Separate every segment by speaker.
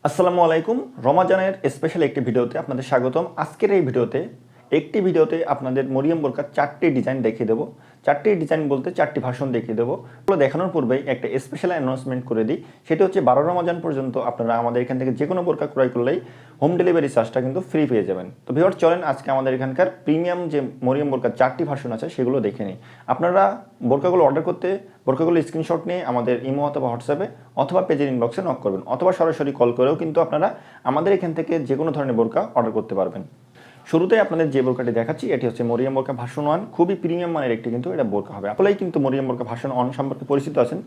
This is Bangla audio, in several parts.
Speaker 1: আসসালামু আলাইকুম। রমাজানের স্পেশাল একটি ভিডিওতে আপনাদের স্বাগতম। আজকের এই ভিডিওতে আপনাদের মরিয়ম বোরকার 4টি ডিজাইন দেখিয়ে দেবো। 4টি ডিজাইন বলতে 4টি ভার্সন দেখিয়ে দেবো। এগুলো দেখানোর পূর্বেই একটা স্পেশাল অ্যানাউন্সমেন্ট করে দিই। সেটা হচ্ছে 12 রমজান পর্যন্ত আপনারা আমাদের এখান থেকে যে কোনো বোরকা ক্রয় করলেই হোম ডেলিভারি চার্জটা কিন্তু ফ্রি পেয়ে যাবেন। তো ভিউয়ার্স চলেন আজকে আমাদের এখানকার প্রিমিয়াম যে মরিয়ম বোরকার 4টি ভার্সন আছে সেগুলো দেখে নিই। আপনারা বোরকাগুলো অর্ডার করতে বোরকাগুলো স্ক্রিনশট নিয়ে আমাদের ইমো অথবা হোয়াটসঅ্যাপে অথবা পেজের ইনবক্সে নক করবেন, অথবা সরাসরি কল করেও কিন্তু আপনারা আমাদের এখান থেকে যে কোনো ধরনের বোরকা অর্ডার করতে পারবেন। শুরুতে আপনাদের যে বোরকাটি দেখাচ্ছি এটি হচ্ছে মরিয়ম বোরকা ভার্সন 1। খুবই প্রিমিয়াম মানের একটি কিন্তু এটা বোরকা হবে। আপনারাই কিন্তু মরিয়ম বোরকা ভার্সন 1 সম্পর্কে পরিচিত আছেন।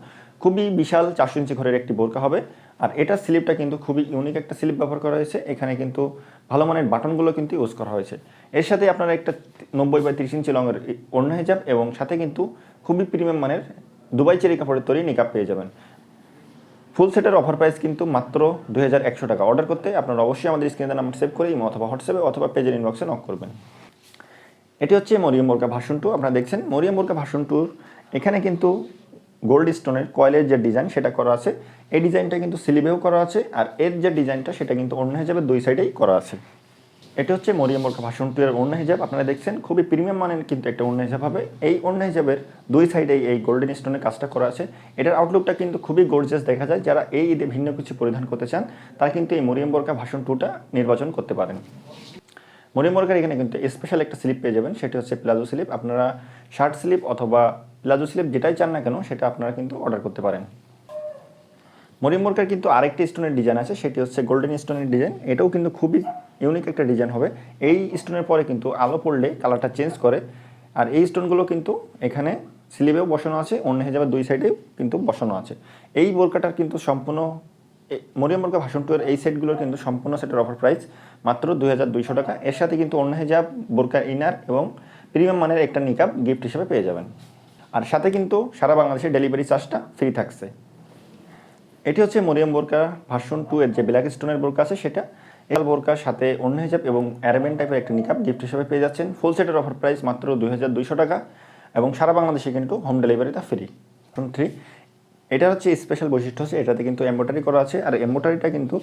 Speaker 1: খুবই বিশাল 400 ইঞ্চি ঘরের একটি বোরকা হবে। আর এটার স্লিপটা কিন্তু খুবই ইউনিক একটা স্লিপ ব্যবহার করা হয়েছে। এখানে কিন্তু ভালো মানের বাটনগুলো কিন্তু ইউজ করা হয়েছে। এর সাথে আপনারা একটা 90 বাই 30 ইঞ্চি লংয়ের ওড়না হিজাব এবং সাথে কিন্তু খুবই প্রিমিয়াম মানের দুবাই চেরি কাপড়ের তৈরি নিকাব পেয়ে যাবেন। ফুল সেটের অফার প্রাইস কিন্তু মাত্র 2100 টাকা। অর্ডার করতে আপনারা অবশ্যই আমাদের স্ক্রিনে নাম্বার সেভ করে ইমো অথবা হোয়াটসঅ্যাপে অথবা পেজের ইনবক্সে নক করবেন। এটি হচ্ছে মরিয়ম বোরকা ভার্সন 2। আপনারা দেখছেন মরিয়ম বোরকা ভার্সন 2 এখানে কিন্তু গোল্ড স্টোনের কয়েলের যে ডিজাইন সেটা করা আছে। এই ডিজাইনটা কিন্তু স্লিভেও করা আছে, আর এর যে ডিজাইনটা সেটা কিন্তু ওড়না হিজাবের দুই সাইডেই করা আছে। এটা হচ্ছে মরিয়ম বোরকা ভার্সন 2 এর ওড়না হিজাব। আপনারা দেখছেন খুবই প্রিমিয়াম মানের কিন্তু একটা ওড়না হিজাব হবে। এই ওড়না হিজাবের দুই সাইডেই এই গোল্ডেন স্টোনের কাজটা করা আছে। এটার আউটলুকটা কিন্তু খুবই গর্জিয়াস দেখা যায়। যারা এই ঈদে ভিন্ন কিছু পরিধান করতে চান তারা কিন্তু এই মরিয়ম বোরকা ভার্সন 2টা নির্বাচন করতে পারেন। মরিয়ম বোরকার এখানে কিন্তু স্পেশাল একটা স্লিপ পেয়ে যাবেন, সেটি হচ্ছে প্লাজো স্লিপ। আপনারা শার্ট স্লিপ অথবা প্লাজো স্লিপ যেটাই চান না কেন সেটা আপনারা কিন্তু অর্ডার করতে পারেন। মরিয়ম বোরকার কিন্তু আরেকটি স্টোনের ডিজাইন আছে, সেটি হচ্ছে গোল্ডেন স্টোনের ডিজাইন। এটাও কিন্তু খুবই ইউনিক একটা ডিজাইন হবে। এই স্টোনের পরে কিন্তু আলো পড়লে কালারটা চেঞ্জ করে। আর এই স্টোনগুলো কিন্তু এখানে স্লিভেও বসানো আছে, অন্য হিজাবের দুই সাইডেও কিন্তু বসানো আছে। এই বোরকাটার কিন্তু সম্পূর্ণ মরিয়ম বোরকা ভার্সন 2 এর এই সেটগুলোর কিন্তু সম্পূর্ণ সেটের অফার প্রাইস মাত্র 2200 টাকা। এর সাথে কিন্তু অন্য হিজাব, বোরকা ইনার এবং প্রিমিয়াম মানের একটা নিকাব গিফট হিসেবে পেয়ে যাবেন। আর সাথে কিন্তু সারা বাংলাদেশে ডেলিভারি চার্জটা ফ্রি থাকছে। এটি হচ্ছে মরিয়ম বোরকা ভার্সন 2 এর যে ব্ল্যাক স্টোনের বোরকা আছে সেটা। এই বোরকার সাথে অন্য হিজাব এবং অ্যারাবিয়ান টাইপের একটা নিকাব গিফট হিসেবে পেয়ে যাচ্ছেন। ফুল সেটের অফার প্রাইস মাত্র 2200 টাকা এবং সারা বাংলাদেশে কিন্তু হোম ডেলিভারিটা ফ্রি। 3 এটা হচ্ছে স্পেশাল বৈশিষ্ট্য হচ্ছে এটাতে কিন্তু এমব্রয়ডারি করা আছে, আর এমব্রয়ডারিটা কিন্তু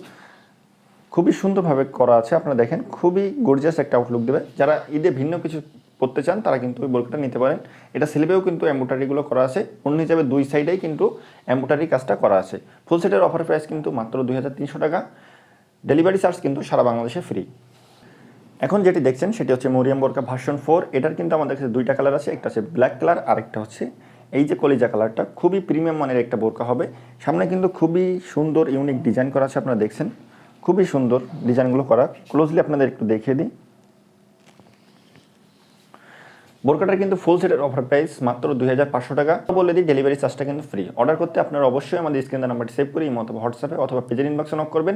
Speaker 1: খুবই সুন্দরভাবে করা আছে। আপনারা দেখেন খুবই গর্জিয়াস একটা আউটলুক দেবে। যারা ঈদে ভিন্ন কিছু পড়তে চান তারা কিন্তু ওই বোরকাটা নিতে পারেন। এটা স্লিভেও কিন্তু এমব্রয়ডারিগুলো করা আছে, অন্য হিসাবে দুই সাইডেই কিন্তু এমব্রয়ডারি কাজটা করা আছে। ফুল সেটের অফার প্রাইস কিন্তু মাত্র 2300 টাকা। ডেলিভারি চার্জ কিন্তু সারা বাংলাদেশে ফ্রি। এখন যেটি দেখছেন সেটি হচ্ছে মরিয়ম বোরকা ভার্সন 4। এটার কিন্তু আমাদের কাছে দুইটা কালার আছে, একটা হচ্ছে ব্ল্যাক কালার আর একটা হচ্ছে এই যে কলিজা কালারটা। খুবই প্রিমিয়াম মানের একটা বোরকা হবে। সামনে কিন্তু খুবই সুন্দর ইউনিক ডিজাইন করা আছে। আপনারা দেখছেন খুবই সুন্দর ডিজাইনগুলো করা। ক্লোজলি আপনাদের একটু দেখিয়ে দিই। বোরকাটার কিন্তু ফুল সেটের অফার প্রাইস মাত্র 2500 টাকা। বলে দিই ডেলিভারি চার্জটা কিন্তু ফ্রি। অর্ডার করতে আপনারা অবশ্যই আমাদের স্ক্রিনের নাম্বারটি সেভ করে ইমো অথবা হোয়াটসঅ্যাপে অথবা পেজের ইনবক্সে নক করবেন।